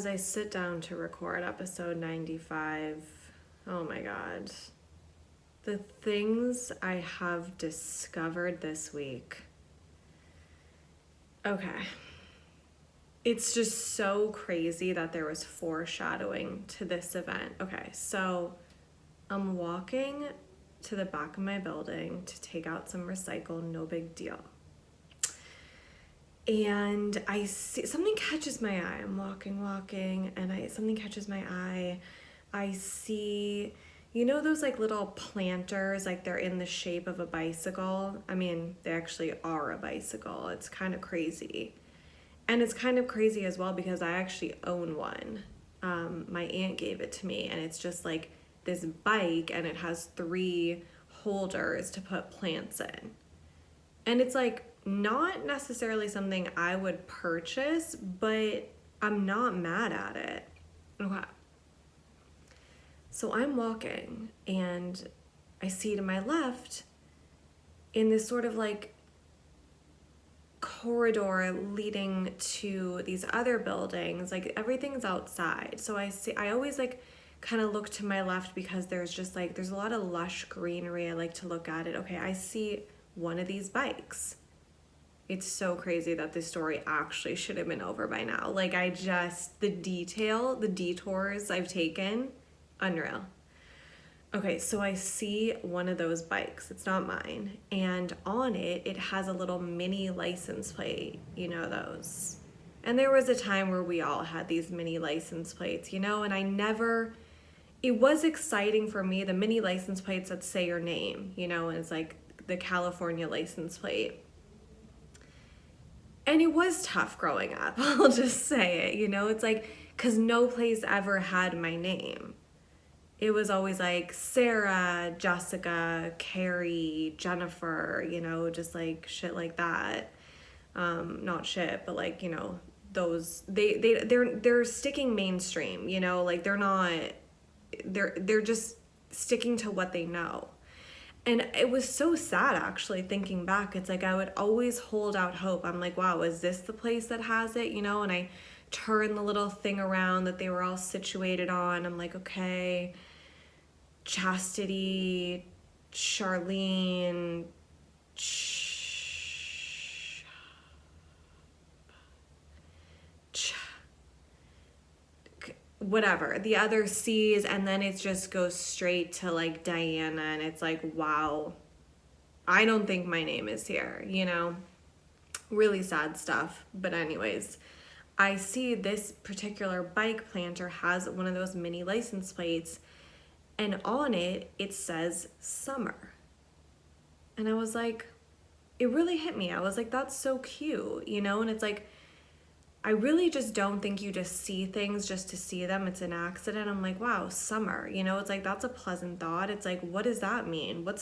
as I sit down to record episode 95, oh my God, the things I have discovered this week. Okay. It's just so crazy that there was foreshadowing to this event. Okay, so I'm walking to the back of my building to take out some recycle, no big deal. And I see something catches my eye. I'm walking, and something catches my eye. I see, you know, those like little planters, like they're in the shape of a bicycle. I mean, they actually are a bicycle. It's kind of crazy. And it's kind of crazy as well because I actually own one. My aunt gave it to me, and it's just like this bike, and it has 3 holders to put plants in. And it's like not necessarily something I would purchase, but I'm not mad at it. Okay. So I'm walking, and I see to my left in this sort of like corridor leading to these other buildings, like everything's outside. So I always like kind of look to my left because there's a lot of lush greenery. I like to look at it. Okay, I see one of these bikes. It's so crazy that this story actually should have been over by now. Like the detours I've taken, unreal. Okay, so I see one of those bikes. It's not mine. And on it, it has a little mini license plate. You know those. And there was a time where we all had these mini license plates, and it was exciting for me, the mini license plates that say your name, and it's like the California license plate. And it was tough growing up, I'll just say it, it's like, because no place ever had my name. It was always like Sarah, Jessica, Carrie, Jennifer, just like shit like that. Not shit, but like, those, they're sticking mainstream, like they're just sticking to what they know. And it was so sad actually thinking back. It's like I would always hold out hope. I'm like, wow, is this the place that has it? And I turn the little thing around that they were all situated on. I'm like, okay, Chastity, Charlene, whatever, the other C's, and then it just goes straight to like Diana, and it's like, wow, I don't think my name is here, really sad stuff. But anyways, I see this particular bike planter has one of those mini license plates, and on it says summer. And I was like, it really hit me. I was like, that's so cute, and it's like, I really just don't think you just see things just to see them. It's an accident. I'm like, wow, summer, it's like, that's a pleasant thought. It's like, what does that mean? What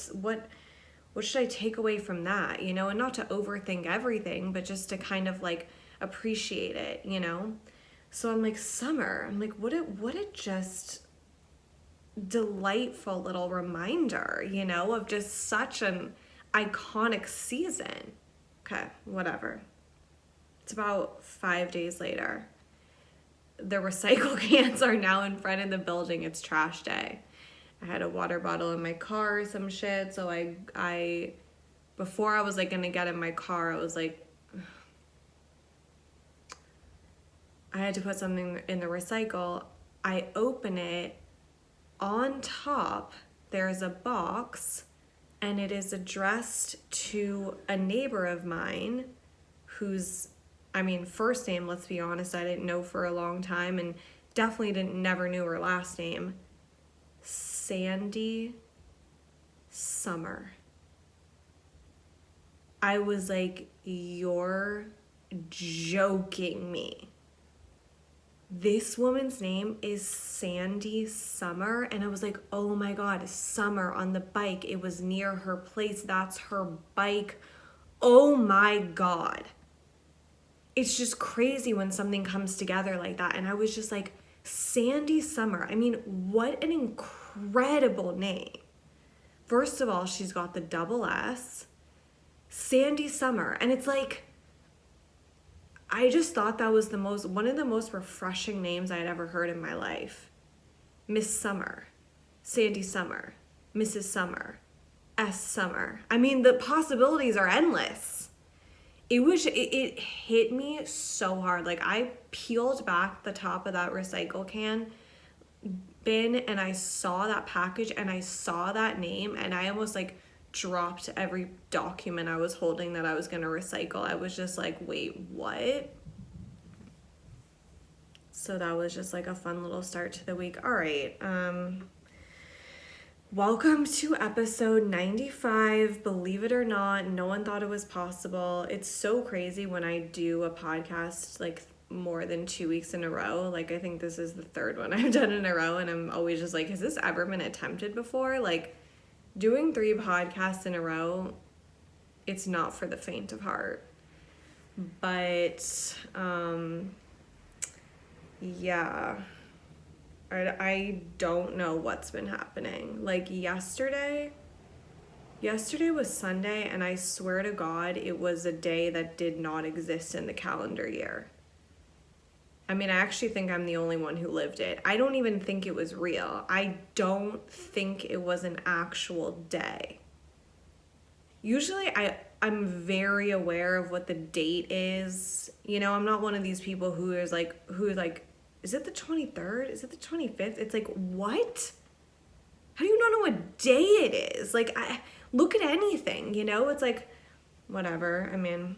should I take away from that? And not to overthink everything, but just to kind of like appreciate it, So I'm like, summer. I'm like, what a just delightful little reminder, of just such an iconic season. Okay, whatever. It's about 5 days later. The recycle cans are now in front of the building. It's trash day. I had a water bottle in my car or some shit. So I before I was like gonna get in my car, I was like, I had to put something in the recycle. I open it. On top, there's a box, and it is addressed to a neighbor of mine who's, first name, let's be honest, I didn't know for a long time, and definitely never knew her last name. Sandy Summer. I was like, you're joking me. This woman's name is Sandy Summer. And I was like, oh my God, Summer on the bike. It was near her place. That's her bike. Oh my God. It's just crazy when something comes together like that. And I was just like, Sandy Summer. What an incredible name. First of all, she's got the double S. Sandy Summer. And it's like, I just thought that was one of the most refreshing names I had ever heard in my life. Miss Summer, Sandy Summer, Mrs. Summer, S. Summer. I mean, the possibilities are endless. It hit me so hard. Like, I peeled back the top of that recycle can bin and I saw that package and I saw that name and I almost like dropped every document I was holding that I was going to recycle. I was just like, wait, what? So that was just like a fun little start to the week. All right. Welcome to episode 95. Believe it or not, no one thought it was possible. It's so crazy when I do a podcast like more than 2 weeks in a row. Like, I think this is the third one I've done in a row, and I'm always just like, has this ever been attempted before? Like, doing 3 podcasts in a row, it's not for the faint of heart. But yeah, I don't know what's been happening. Like, yesterday was Sunday, and I swear to God, it was a day that did not exist in the calendar year. I mean, I actually think I'm the only one who lived it. I don't even think it was real. I don't think it was an actual day. Usually I'm very aware of what the date is. You know, I'm not one of these people who is like, is it the 23rd? Is it the 25th? It's like, what? How do you not know what day it is? Like, look at anything, you know? It's like, whatever. I mean,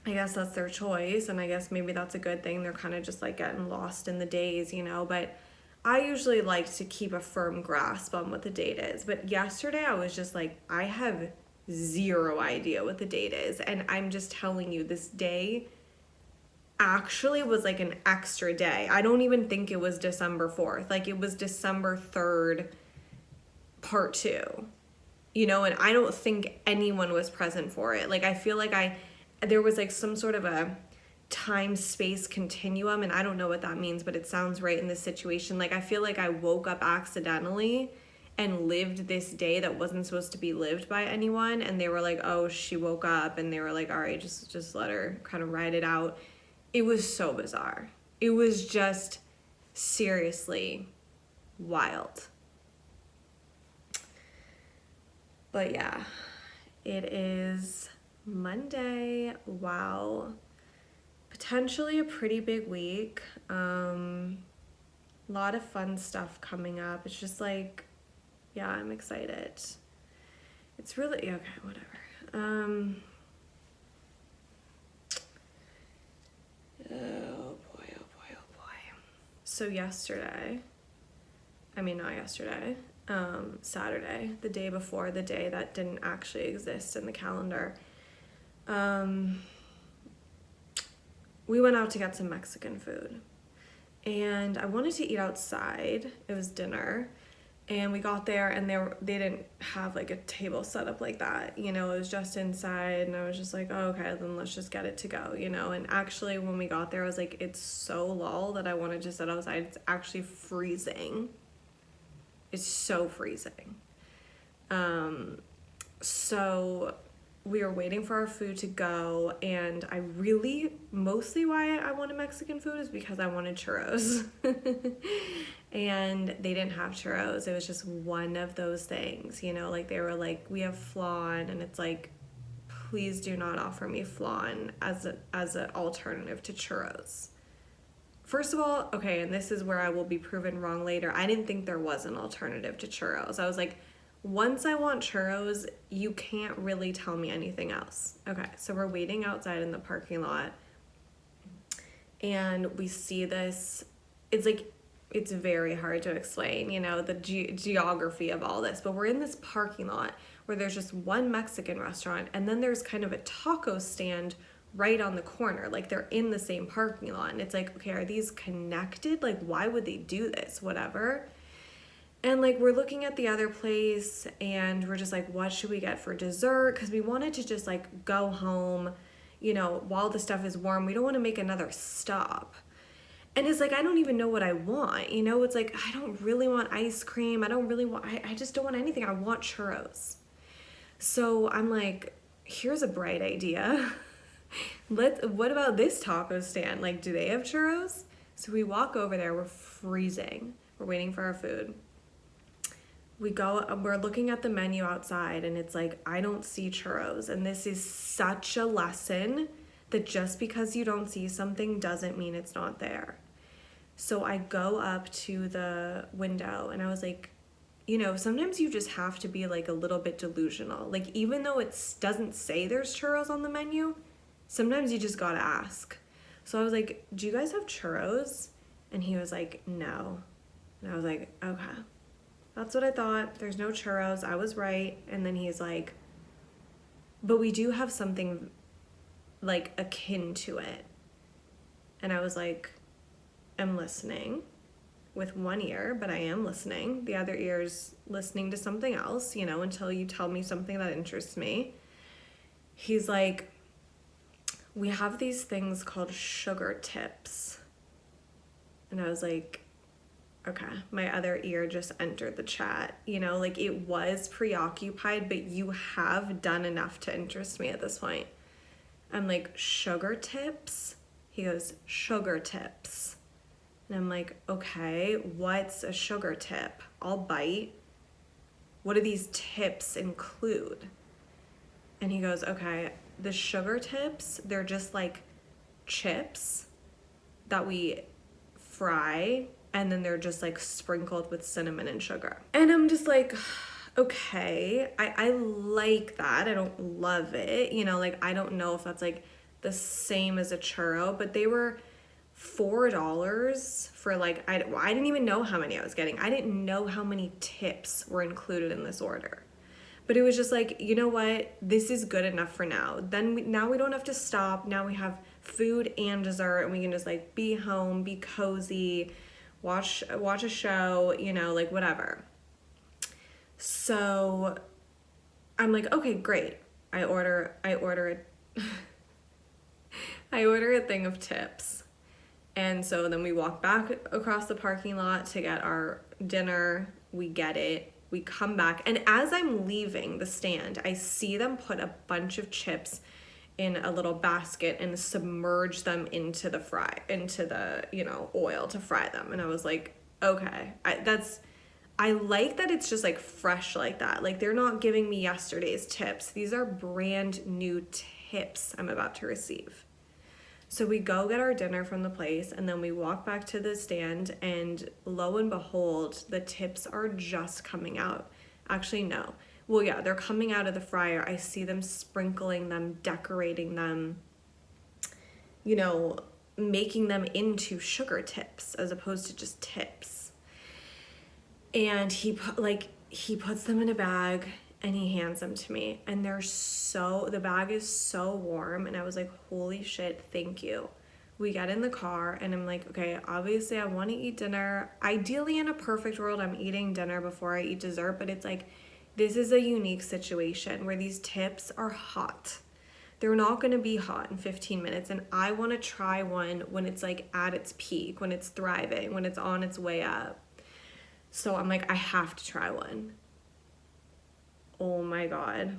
I guess that's their choice, and I guess maybe that's a good thing. They're kind of just like getting lost in the days, you know? But I usually like to keep a firm grasp on what the date is. But yesterday I was just like, I have zero idea what the date is. And I'm just telling you, this day actually was like an extra day. I don't even think it was December 4th. Like, it was December 3rd, part 2. You know, and I don't think anyone was present for it. Like, I feel like there was like some sort of a time-space continuum, and I don't know what that means, but it sounds right in this situation. Like, I feel like I woke up accidentally and lived this day that wasn't supposed to be lived by anyone, and they were like, oh, she woke up, and they were like, all right, just let her kind of ride it out. It was so bizarre. It was just seriously wild. But yeah, it is Monday. Wow. Potentially a pretty big week. A lot of fun stuff coming up. It's just like, yeah, I'm excited. It's really, okay, whatever. Oh boy. So Saturday, the day before the day that didn't actually exist in the calendar, we went out to get some Mexican food, and I wanted to eat outside. It was dinner, and we got there, and they didn't have like a table set up like that, you know. It was just inside, and I was just like, oh, okay, then let's just get it to go, you know. And actually, when we got there, I was like, it's so lull that I wanted to sit outside. It's actually freezing. It's so freezing. So we were waiting for our food to go, and mostly why I wanted Mexican food is because I wanted churros. And they didn't have churros. It was just one of those things, you know, like they were like, we have flan, and it's like, please do not offer me flan as an alternative to churros. First of all, okay, and this is where I will be proven wrong later, I didn't think there was an alternative to churros. I was like, once I want churros, you can't really tell me anything else. Okay, so we're waiting outside in the parking lot, and we see this. It's like, it's very hard to explain, you know, the geography of all this, but we're in this parking lot where there's just one Mexican restaurant, and then there's kind of a taco stand right on the corner. Like, they're in the same parking lot, and it's like, okay, are these connected? Like, why would they do this? Whatever. And like, we're looking at the other place, and we're just like, what should we get for dessert? Because we wanted to just like go home, you know, while the stuff is warm. We don't want to make another stop. And it's like, I don't even know what I want, you know. It's like, I don't really want ice cream. I just don't want anything. I want churros. So I'm like, here's a bright idea. What about this taco stand? Like, do they have churros? So we walk over there, we're freezing. We're waiting for our food. We're looking at the menu outside and it's like, I don't see churros. And this is such a lesson that just because you don't see something doesn't mean it's not there. So I go up to the window and I was like, you know, sometimes you just have to be like a little bit delusional. Like, even though it doesn't say there's churros on the menu, sometimes you just gotta ask. So I was like, do you guys have churros? And he was like, no. And I was like, okay. That's what I thought. There's no churros. I was right. And then he's like, but we do have something like akin to it. And I was like, I'm listening with one ear, but I am listening. The other ear's listening to something else, you know, until you tell me something that interests me. He's like, we have these things called sugar tips. And I was like, okay, my other ear just entered the chat. You know, like, it was preoccupied, but you have done enough to interest me at this point. I'm like, sugar tips? He goes, sugar tips. And I'm like, okay, what's a sugar tip? I'll bite. What do these tips include? And he goes, okay, the sugar tips, they're just like chips that we fry, and then they're just like sprinkled with cinnamon and sugar. And I'm just like, okay, I like that. I don't love it. You know, like, I don't know if that's like the same as a churro, but they were $4 for like, I didn't even know how many I was getting. I didn't know how many tips were included in this order. But it was just like, you know what? This is good enough for now. Now we don't have to stop. Now we have food and dessert, and we can just like be home, be cozy, watch a show, you know, like whatever. So I'm like, okay, great. I order it. I order a thing of tips. And so then we walk back across the parking lot to get our dinner. We get it. We come back. And as I'm leaving the stand, I see them put a bunch of chips in a little basket and submerge them into the you know, oil to fry them. And I was like, okay, I like that it's just like fresh like that. Like, they're not giving me yesterday's tips. These are brand new tips I'm about to receive. So we go get our dinner from the place, and then we walk back to the stand, and lo and behold, the tips are just coming out. Actually, no. Well, yeah, they're coming out of the fryer. I see them sprinkling them, decorating them, you know, making them into sugar tips as opposed to just tips. And he puts them in a bag and he hands them to me, and the bag is so warm, and I was like, holy shit, thank you. We get in the car, and I'm like, okay, obviously I want to eat dinner. Ideally, in a perfect world, I'm eating dinner before I eat dessert, but it's like, this is a unique situation where these tips are hot. They're not going to be hot in 15 minutes, and I want to try one when it's like at its peak, when it's thriving, when it's on its way up. So I'm like, I have to try one. Oh my God.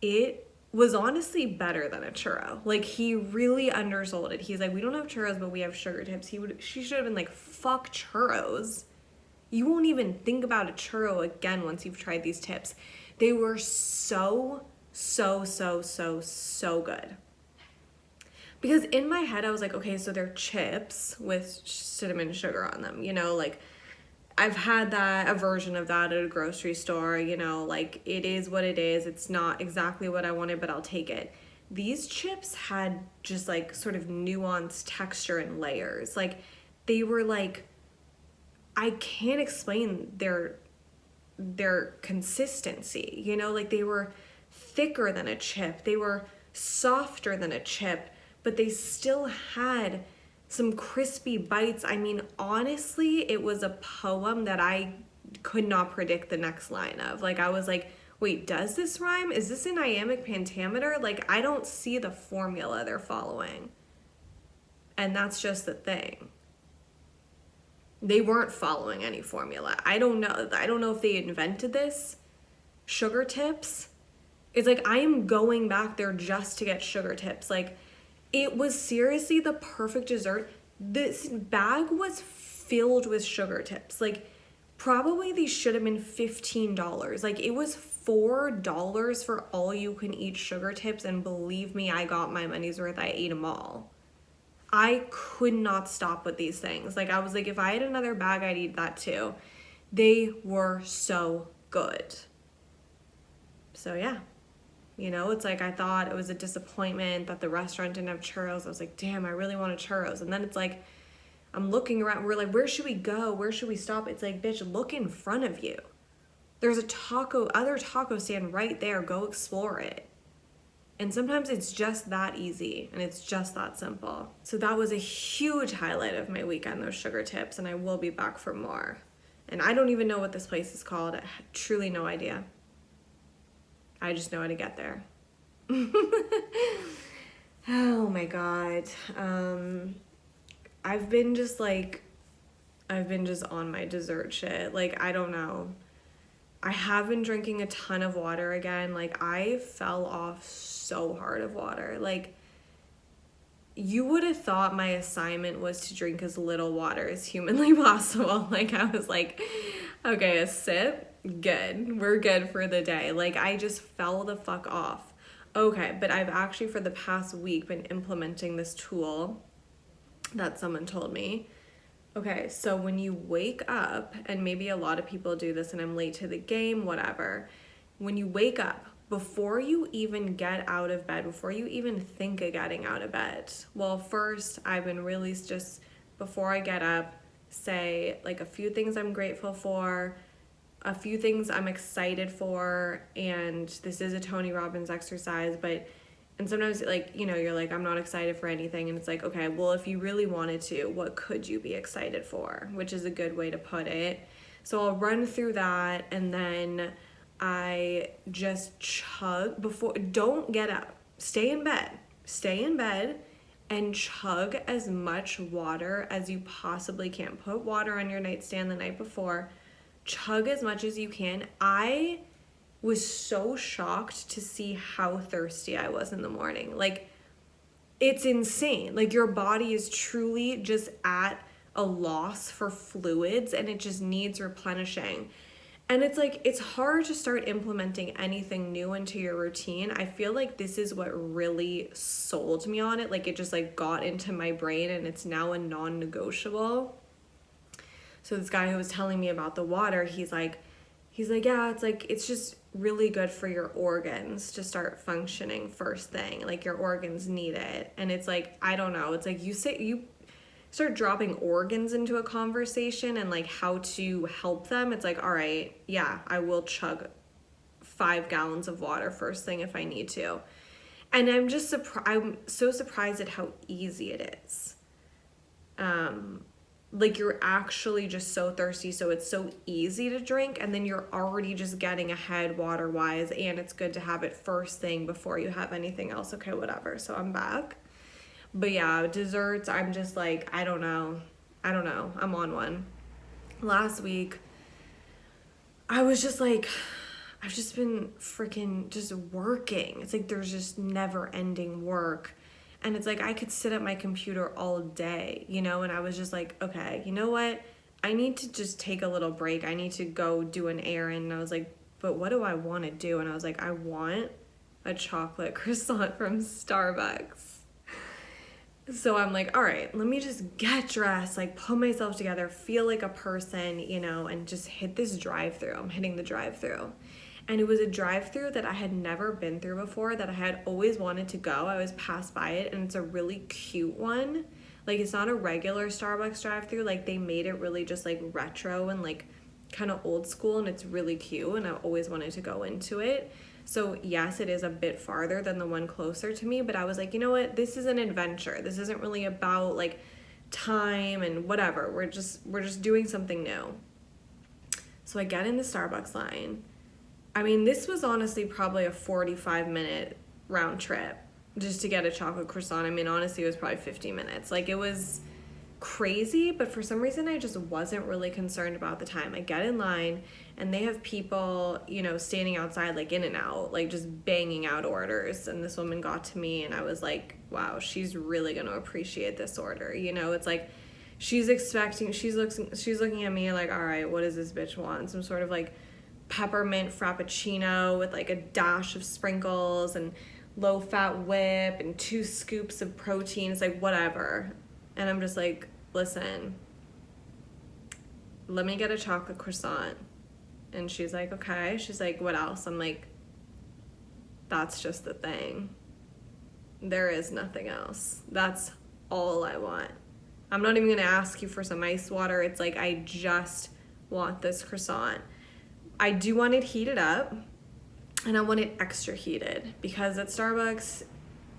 It was honestly better than a churro. Like, he really undersold it. He's like, we don't have churros, but we have sugar tips. She should have been like, fuck churros. You won't even think about a churro again once you've tried these tips. They were so good. Because in my head, I was like, okay, so they're chips with cinnamon sugar on them, you know, like, I've had a version of that at a grocery store, you know, like, it is what it is. It's not exactly what I wanted, but I'll take it. These chips had just like sort of nuanced texture and layers. Like, they were like, I can't explain their consistency, you know, like, they were thicker than a chip. They were softer than a chip, but they still had some crispy bites. I mean, honestly, it was a poem that I could not predict the next line of. Like, I was like, wait, does this rhyme? Is this an iambic pentameter? Like, I don't see the formula they're following. And that's just the thing. They weren't following any formula. I don't know if they invented this. Sugar tips. It's like, I am going back there just to get sugar tips. Like, It was seriously the perfect dessert. This bag was filled with sugar tips. Like, probably these should have been $15. Like, it was $4 for all you can eat sugar tips, and believe me, I got my money's worth. I ate them all. I could not stop with these things. Like, I was like, if I had another bag, I'd eat that too. They were so good. So yeah, you know, it's like I thought it was a disappointment that the restaurant didn't have churros. I was like, damn, I really wanted churros. And then it's like, I'm looking around, we're like, where should we go? Where should we stop? It's like, bitch, look in front of you. There's a other taco stand right there. Go explore it. And sometimes it's just that easy and it's just that simple. So that was a huge highlight of my weekend, those sugar tips, and I will be back for more. And I don't even know what this place is called. I have truly no idea. I just know how to get there. Oh my God. I've been just on my dessert shit. Like, I don't know. I have been drinking a ton of water again. Like, I fell off so hard of water. Like, you would have thought my assignment was to drink as little water as humanly possible. Like, I was like, okay, a sip, good. We're good for the day. Like, I just fell the fuck off. Okay, but I've actually for the past week been implementing this tool that someone told me. Okay, so when you wake up, and maybe a lot of people do this and I'm late to the game, whatever. When you wake up, before you even get out of bed, before you even think of getting out of bed, well, first I've been really just, before I get up, say like a few things I'm grateful for, a few things I'm excited for, and this is a Tony Robbins exercise, and sometimes, like, you know, you're like, I'm not excited for anything. And it's like, okay, well, if you really wanted to, what could you be excited for? Which is a good way to put it. So I'll run through that, and then I just chug before, don't get up. Stay in bed and chug as much water as you possibly can. Put water on your nightstand the night before. Chug as much as you can. I was so shocked to see how thirsty I was in the morning. Like, it's insane. Like, your body is truly just at a loss for fluids and it just needs replenishing. And it's like, it's hard to start implementing anything new into your routine. I feel like this is what really sold me on it. Like, it just like got into my brain and it's now a non-negotiable. So this guy who was telling me about the water, he's like, yeah, it's just really good for your organs to start functioning first thing. Like, your organs need it. And it's like, I don't know. It's like you start dropping organs into a conversation and like how to help them. It's like, all right, yeah, I will chug 5 gallons of water first thing if I need to. And I'm so surprised at how easy it is. Like, you're actually just so thirsty, so it's so easy to drink, and then you're already just getting ahead water-wise, and it's good to have it first thing before you have anything else. Okay, whatever. So I'm back. But yeah, desserts, I'm just like, I don't know. I'm on one. Last week, I've just been freaking just working. It's like there's just never-ending work. And it's like I could sit at my computer all day, you know, and I was just like, okay, you know what? I need to just take a little break. I need to go do an errand. And I was like, but what do I want to do? And I was like, I want a chocolate croissant from Starbucks. So I'm like, all right, let me just get dressed, like put myself together, feel like a person, you know, and just hit this drive-thru. I'm hitting the drive-thru. And it was a drive-thru that I had never been through before, that I had always wanted to go. I always passed by it, and it's a really cute one. Like, it's not a regular Starbucks drive-thru. Like, they made it really just like retro and like kind of old school, and it's really cute, and I always wanted to go into it. So yes, it is a bit farther than the one closer to me, but I was like, you know what? This is an adventure. This isn't really about like time and whatever. We're just doing something new. So I get in the Starbucks line. I mean, this was honestly probably a 45-minute round trip just to get a chocolate croissant. I mean, honestly, it was probably 50 minutes. Like, it was crazy, but for some reason I just wasn't really concerned about the time. I get in line and they have people, you know, standing outside like in and out, like just banging out orders. And this woman got to me and I was like, wow, she's really going to appreciate this order. You know, it's like she's looking at me like, all right, what does this bitch want? Some sort of like peppermint frappuccino with like a dash of sprinkles and low fat whip and 2 scoops of protein. It's like, whatever. And I'm just like, listen, let me get a chocolate croissant. And she's like, okay. She's like, what else? I'm like, that's just the thing. There is nothing else. That's all I want. I'm not even going to ask you for some ice water. It's like, I just want this croissant. I do want it heated up, and I want it extra heated, because at Starbucks,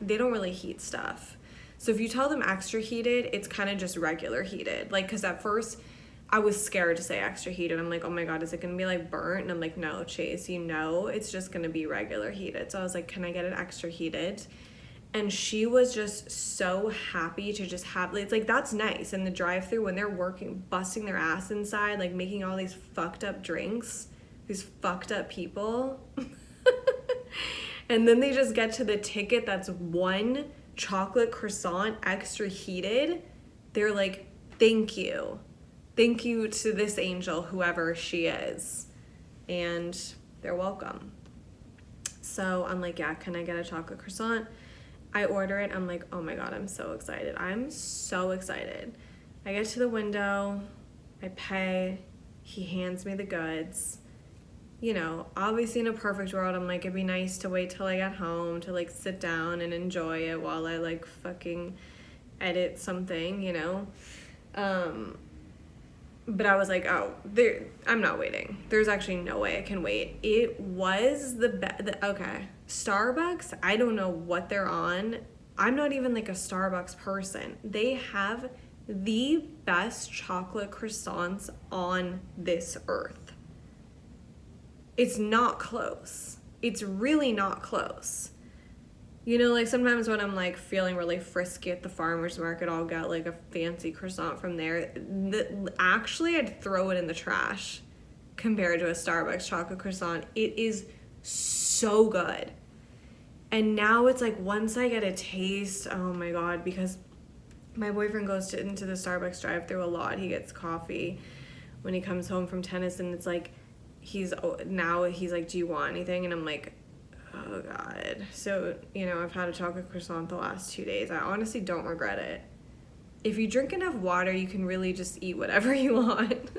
they don't really heat stuff. So if you tell them extra heated, it's kind of just regular heated. Like, because at first I was scared to say extra heated. I'm like, oh my God, is it going to be like burnt? And I'm like, no, Chase, you know, it's just going to be regular heated. So I was like, can I get it extra heated? And she was just so happy to just have, it's like, that's nice. In the drive-thru when they're working, busting their ass inside, like making all these fucked up drinks, these fucked up people. And then they just get to the ticket that's 1 chocolate croissant extra heated. They're like, thank you. Thank you to this angel, whoever she is. And they're welcome. So I'm like, yeah, can I get a chocolate croissant? I order it. I'm like, oh my God, I'm so excited. I'm so excited. I get to the window. I pay. He hands me the goods. You know, obviously in a perfect world, I'm like, it'd be nice to wait till I get home to like sit down and enjoy it while I like fucking edit something, you know? But I was like, oh, I'm not waiting. There's actually no way I can wait. It was okay. Starbucks, I don't know what they're on. I'm not even like a Starbucks person. They have the best chocolate croissants on this earth. It's not close. It's really not close. You know, like sometimes when I'm like feeling really frisky at the farmer's market, I'll get like a fancy croissant from there. Actually, I'd throw it in the trash compared to a Starbucks chocolate croissant. It is so good. And now it's like once I get a taste, oh my God, because my boyfriend goes into the Starbucks drive-thru a lot. He gets coffee when he comes home from tennis, and it's like, he's like, do you want anything? And I'm like, oh God. So, you know, I've had a chocolate croissant the last 2 days. I honestly don't regret it. If you drink enough water, you can really just eat whatever you want.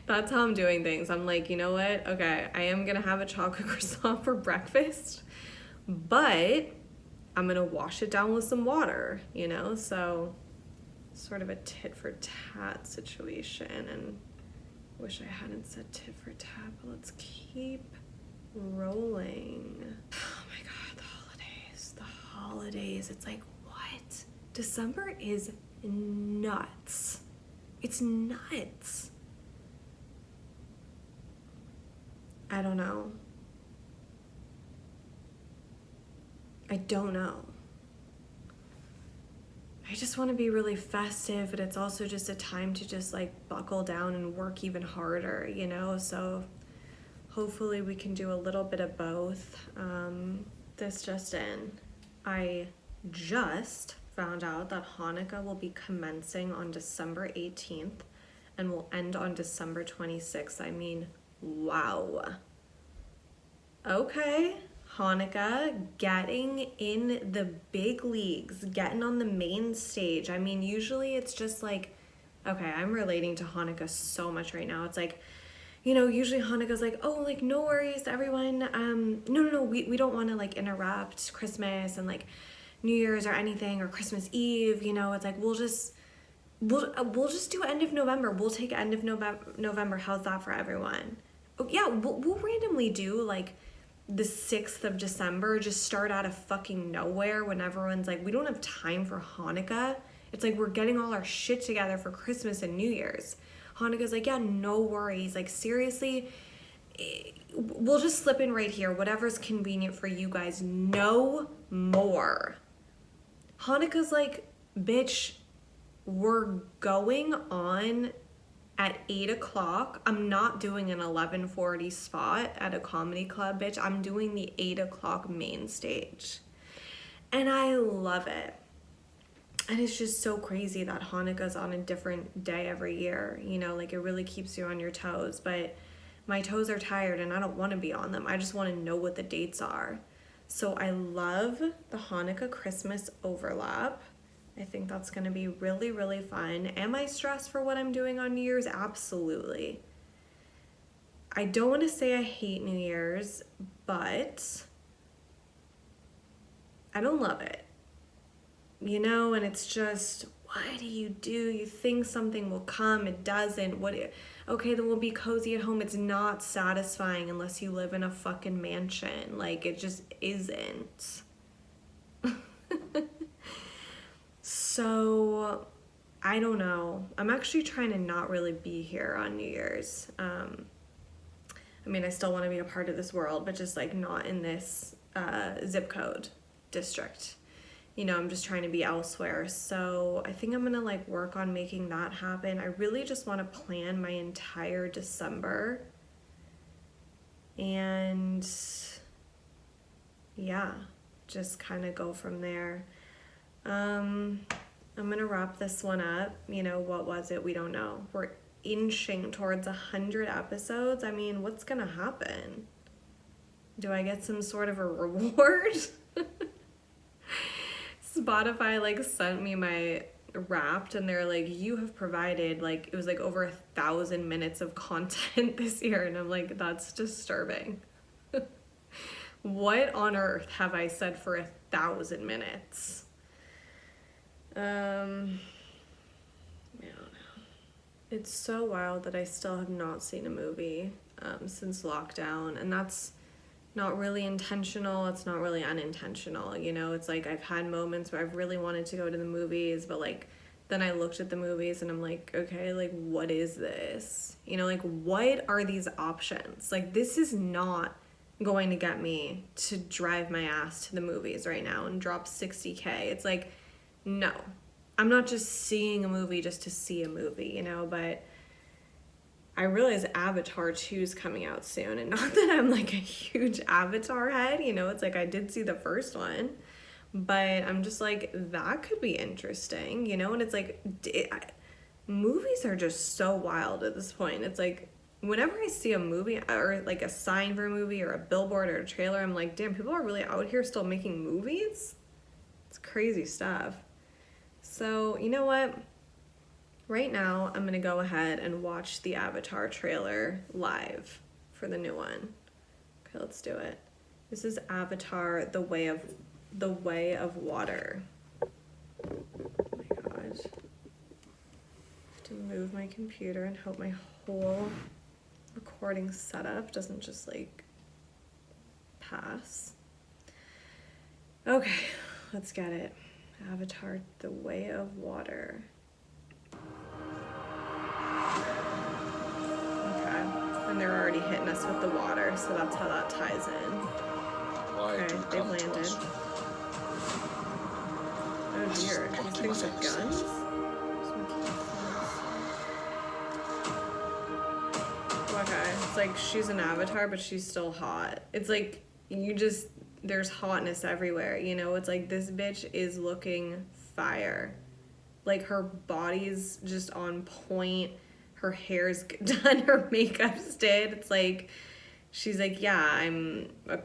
That's how I'm doing things. I'm like, you know what? Okay, I am going to have a chocolate croissant for breakfast, but I'm going to wash it down with some water, you know? So sort of a tit for tat situation, and wish I hadn't said tit for tat, but let's keep rolling. Oh my God, the holidays. It's like, what? December is nuts. It's nuts. I don't know. I don't know. I just want to be really festive, but it's also just a time to just like buckle down and work even harder, you know? So hopefully we can do a little bit of both. This just in. I just found out that Hanukkah will be commencing on December 18th and will end on December 26th. I mean, wow. Okay. Hanukkah, getting in the big leagues, getting on the main stage. I mean, usually it's just like, okay, I'm relating to Hanukkah so much right now. It's like, you know, usually Hanukkah's like, oh, like, no worries, everyone. No, we don't want to like interrupt Christmas and like New Year's or anything, or Christmas Eve. You know, it's like, we'll just do end of November. We'll take end of November. How's that for everyone? Oh, yeah, we'll randomly do like the 6th of December, just start out of fucking nowhere when everyone's like, we don't have time for Hanukkah. It's like, we're getting all our shit together for Christmas and New Year's. Hanukkah's like, yeah, no worries. Like, seriously, we'll just slip in right here. Whatever's convenient for you guys. No more. Hanukkah's like, bitch, We're going on at 8 o'clock. I'm not doing an 11:40 spot at a comedy club, bitch. I'm doing the 8 o'clock main stage. And I love it. And it's just so crazy that Hanukkah's on a different day every year. You know, like it really keeps you on your toes. But my toes are tired and I don't want to be on them. I just want to know what the dates are. So I love the Hanukkah Christmas overlap. I think that's going to be really, really fun. Am I stressed for what I'm doing on New Year's? Absolutely. I don't want to say I hate New Year's, but I don't love it. You know, and it's just, what do? You think something will come, it doesn't. Okay, then we'll be cozy at home. It's not satisfying unless you live in a fucking mansion. Like, it just isn't. So, I don't know. I'm actually trying to not really be here on New Year's. I mean, I still want to be a part of this world, but just like not in this zip code district. You know, I'm just trying to be elsewhere. So I think I'm gonna like work on making that happen. I really just want to plan my entire December. And yeah, just kind of go from there. I'm gonna wrap this one up. You know, what was it? We don't know. We're inching towards 100 episodes. I mean, what's gonna happen? Do I get some sort of a reward? Spotify like sent me my Wrapped and they're like, you have provided like, it was like over 1,000 minutes of content this year, and I'm like, that's disturbing. What on earth have I said for 1,000 minutes? I don't know. It's so wild that I still have not seen a movie since lockdown, and that's not really intentional. It's not really unintentional. You know, it's like I've had moments where I've really wanted to go to the movies, but like then I looked at the movies and I'm like, okay, like what is this? You know, like what are these options? Like this is not going to get me to drive my ass to the movies right now and drop 60K. It's like, no, I'm not just seeing a movie just to see a movie, you know, but I realize Avatar 2 is coming out soon, and not that I'm like a huge Avatar head, you know, it's like I did see the first one, but I'm just like, that could be interesting, you know, and it's like, movies are just so wild at this point. It's like, whenever I see a movie, or like a sign for a movie, or a billboard, or a trailer, I'm like, damn, people are really out here still making movies? It's crazy stuff. So, you know what? Right now, I'm gonna go ahead and watch the Avatar trailer live for the new one. Okay, let's do it. This is Avatar: The Way of Water. Oh my god. I have to move my computer and hope my whole recording setup doesn't just like pass. Okay, let's get it. Avatar: The Way of Water. And they're already hitting us with the water, so that's how that ties in. Okay, they've landed. Oh dear, these things have guns? Okay, it's like she's an avatar, but she's still hot. It's like, there's hotness everywhere, you know? It's like, this bitch is looking fire. Like, her body's just on point. Her hair's done, her makeup's did. It's like, she's like, yeah, I'm oh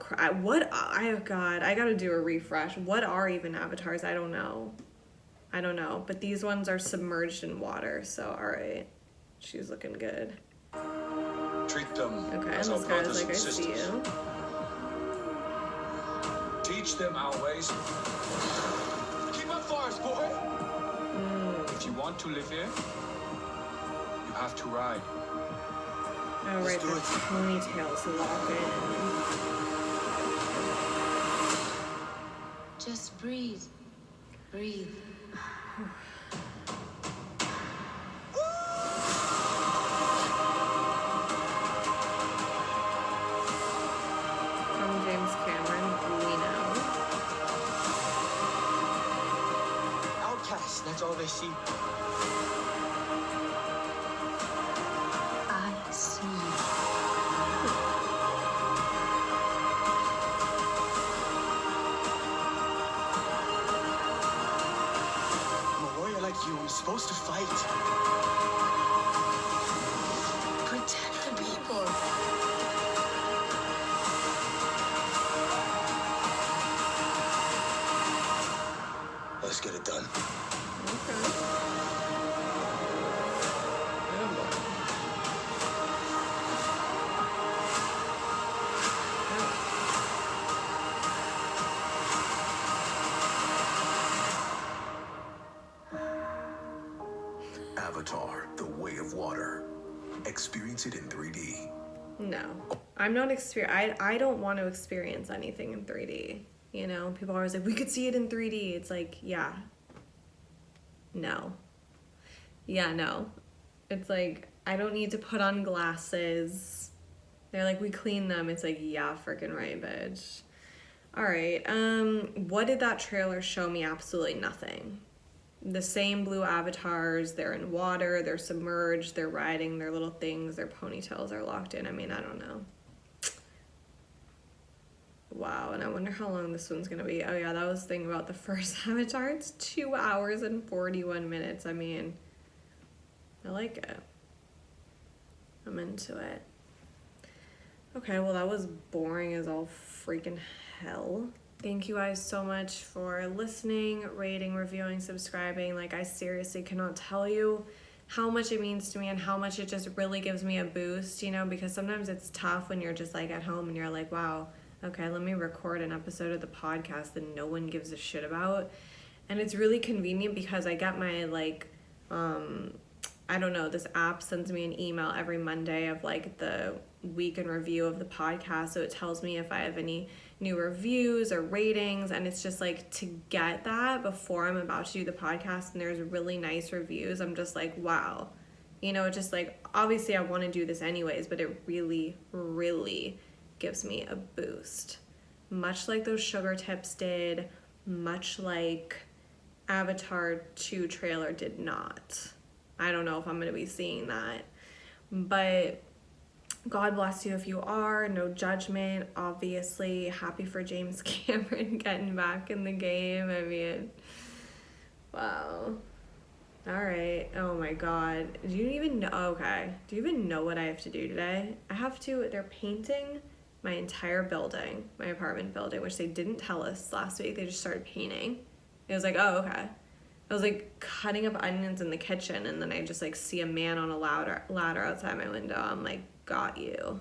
god, I gotta do a refresh. What are even avatars? I don't know. But these ones are submerged in water, so alright. She's looking good. Treat them. Okay, and this guy's like, I see you. Teach them our ways. Keep up for us, boy. If you want to live here, you have to ride. Oh, right, the ponytails lock in. Just breathe. Breathe. From James Cameron, we know. Outcasts, that's all they see. Experience it in 3D. No, I'm not I don't want to experience anything in 3D. You know, people are always like, we could see it in 3D. It's like, yeah. No. Yeah, no. It's like, I don't need to put on glasses. They're like, we clean them. It's like, yeah, freaking right, bitch. All right. What did that trailer show me? Absolutely nothing. The same blue avatars. They're in water. They're submerged. They're riding their little things. Their ponytails are locked in. I mean, I don't know. Wow, and I wonder how long this one's gonna be. Oh yeah, that was the thing about the first avatar. It's 2 hours and 41 minutes. I mean, I like it. I'm into it. Okay, well that was boring as all freaking hell. Thank you guys so much for listening, rating, reviewing, subscribing. Like, I seriously cannot tell you how much it means to me and how much it just really gives me a boost, you know, because sometimes it's tough when you're just like at home and you're like, wow, okay, let me record an episode of the podcast that no one gives a shit about. And it's really convenient because I get my, like, I don't know, this app sends me an email every Monday of, like, the week in review of the podcast. So it tells me if I have any new reviews or ratings. And it's just, like, to get that before I'm about to do the podcast and there's really nice reviews, I'm just like, wow. You know, just, like, obviously I want to do this anyways, but it really, really gives me a boost. Much like those sugar tips did, much like Avatar 2 trailer did not. I don't know if I'm going to be seeing that, but God bless you if you are. No judgment, obviously. Happy for James Cameron getting back in the game. I mean, wow. All right. Oh my God. Do you even know? Okay. Do you even know what I have to do today? They're painting my entire building, my apartment building, which they didn't tell us last week. They just started painting. It was like, oh, okay. I was like cutting up onions in the kitchen, and then I just like see a man on a ladder outside my window. I'm like, got you.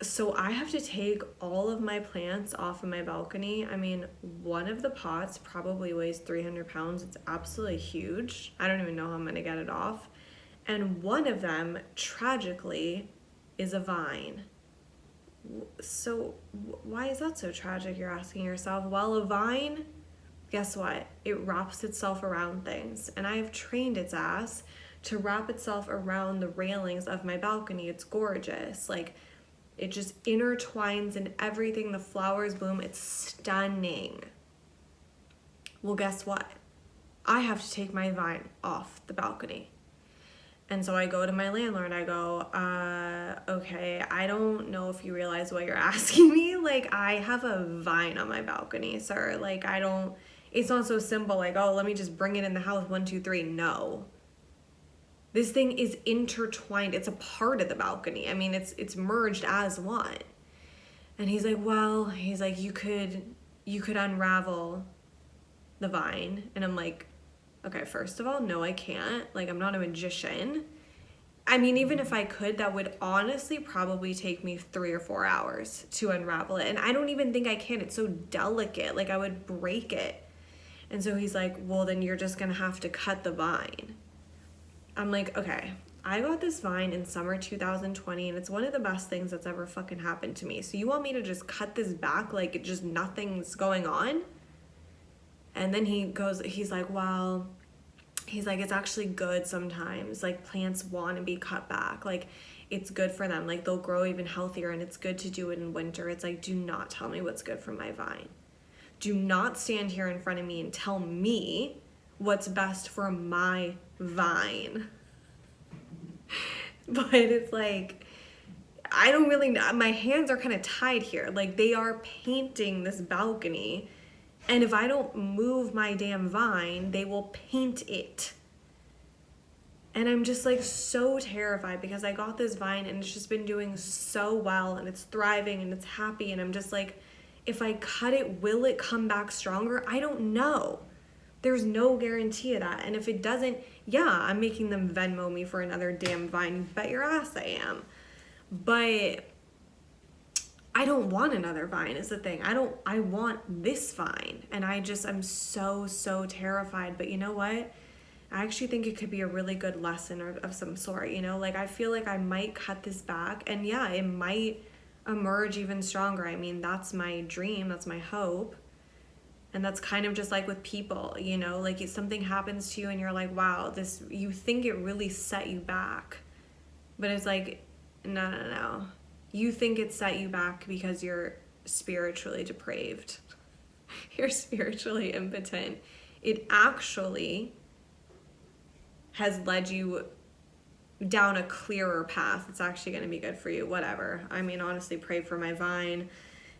So I have to take all of my plants off of my balcony. I mean, one of the pots probably weighs 300 pounds. It's absolutely huge. I don't even know how I'm gonna get it off. And one of them, tragically, is a vine. So why is that so tragic, you're asking yourself? Well, a vine, guess what? It wraps itself around things. And I have trained its ass to wrap itself around the railings of my balcony. It's gorgeous. Like, it just intertwines in everything. The flowers bloom. It's stunning. Well, guess what? I have to take my vine off the balcony. And so I go to my landlord, I go, okay, I don't know if you realize what you're asking me. Like, I have a vine on my balcony, sir. Like, it's not so simple, like, oh, let me just bring it in the house, 1, 2, 3. No. This thing is intertwined. It's a part of the balcony. I mean, it's merged as one. And he's like, well, you could unravel the vine. And I'm like, okay, first of all, no, I can't. Like, I'm not a magician. I mean, even if I could, that would honestly probably take me 3 or 4 hours to unravel it. And I don't even think I can. It's so delicate. Like, I would break it. And so he's like, well, then you're just going to have to cut the vine. I'm like, okay, I got this vine in summer 2020, and it's one of the best things that's ever fucking happened to me. So you want me to just cut this back like it just nothing's going on? And then he's like, well, it's actually good sometimes. Like, plants want to be cut back. Like, it's good for them. Like, they'll grow even healthier, and it's good to do it in winter. It's like, do not tell me what's good for my vine. Do not stand here in front of me and tell me what's best for my vine. But it's like, I don't really know. My hands are kind of tied here. Like, they are painting this balcony, and if I don't move my damn vine, they will paint it. And I'm just like so terrified because I got this vine and it's just been doing so well and it's thriving and it's happy, and I'm just like, if I cut it, will it come back stronger? I don't know. There's no guarantee of that. And if it doesn't, yeah, I'm making them Venmo me for another damn vine. Bet your ass I am. But I don't want another vine is the thing. I want this vine. And I'm so terrified. But you know what? I actually think it could be a really good lesson of some sort, you know? Like, I feel like I might cut this back, and yeah, it might emerge even stronger. I mean, that's my dream, that's my hope. And that's kind of just like with people, you know? Like, if something happens to you and you're like, wow, this, you think it really set you back. But it's like, no. You think it set you back because you're spiritually depraved. You're spiritually impotent. It actually has led you down a clearer path. It's actually going to be good for you, whatever. I mean, honestly, pray for my vine.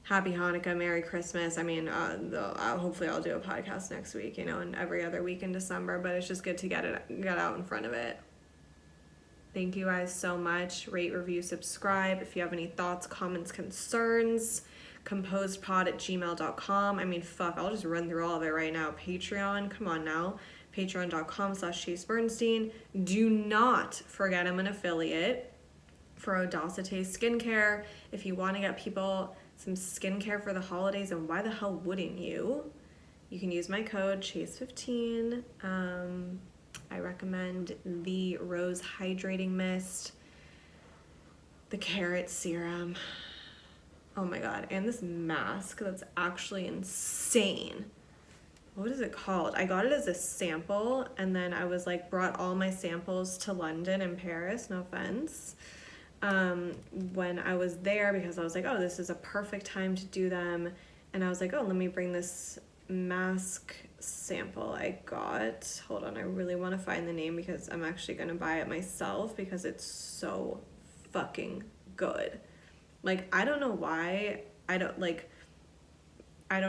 Happy Hanukkah, Merry Christmas. I mean, hopefully I'll do a podcast next week, you know, and every other week in December, but it's just good to get out in front of it. Thank you guys so much. Rate, review, subscribe. If you have any thoughts, comments, concerns, composedpod@gmail.com. I mean, fuck, I'll just run through all of it right now. Patreon, come on now. Patreon.com/Chase Bernstein. Do not forget I'm an affiliate for Audacity Skincare. If you want to get people some skincare for the holidays, and why the hell wouldn't you? You can use my code Chase15. I recommend the Rose Hydrating Mist, the Carrot Serum. Oh my god, and this mask that's actually insane. What is it called? I got it as a sample, and then I was like, brought all my samples to London and Paris, no offense, when I was there, because I was like, oh, this is a perfect time to do them. And I was like, oh, let me bring this mask sample I got. Hold on, I really want to find the name because I'm actually going to buy it myself because it's so fucking good. Like, I don't know why, I don't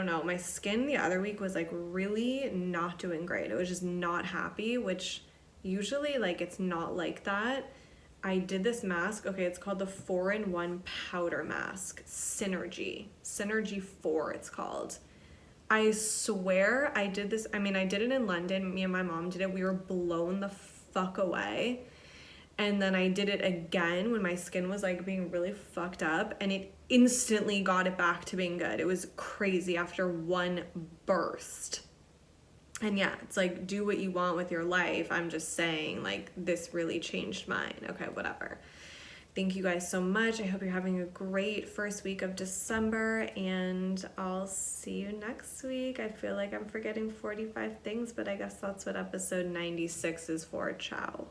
know, my skin the other week was like really not doing great. It was just not happy, which usually like it's not like that. I did this mask, okay, it's called the 4-in-1 powder mask, Synergy 4 it's called. I swear I did this, I mean, I did it in London, me and my mom did it, we were blown the fuck away. And then I did it again when my skin was like being really fucked up, and it instantly got it back to being good. It was crazy after one burst. And yeah, it's like, do what you want with your life. I'm just saying, like, this really changed mine. Okay, whatever. Thank you guys so much. I hope you're having a great first week of December, and I'll see you next week. I feel like I'm forgetting 45 things, but I guess that's what episode 96 is for. Ciao.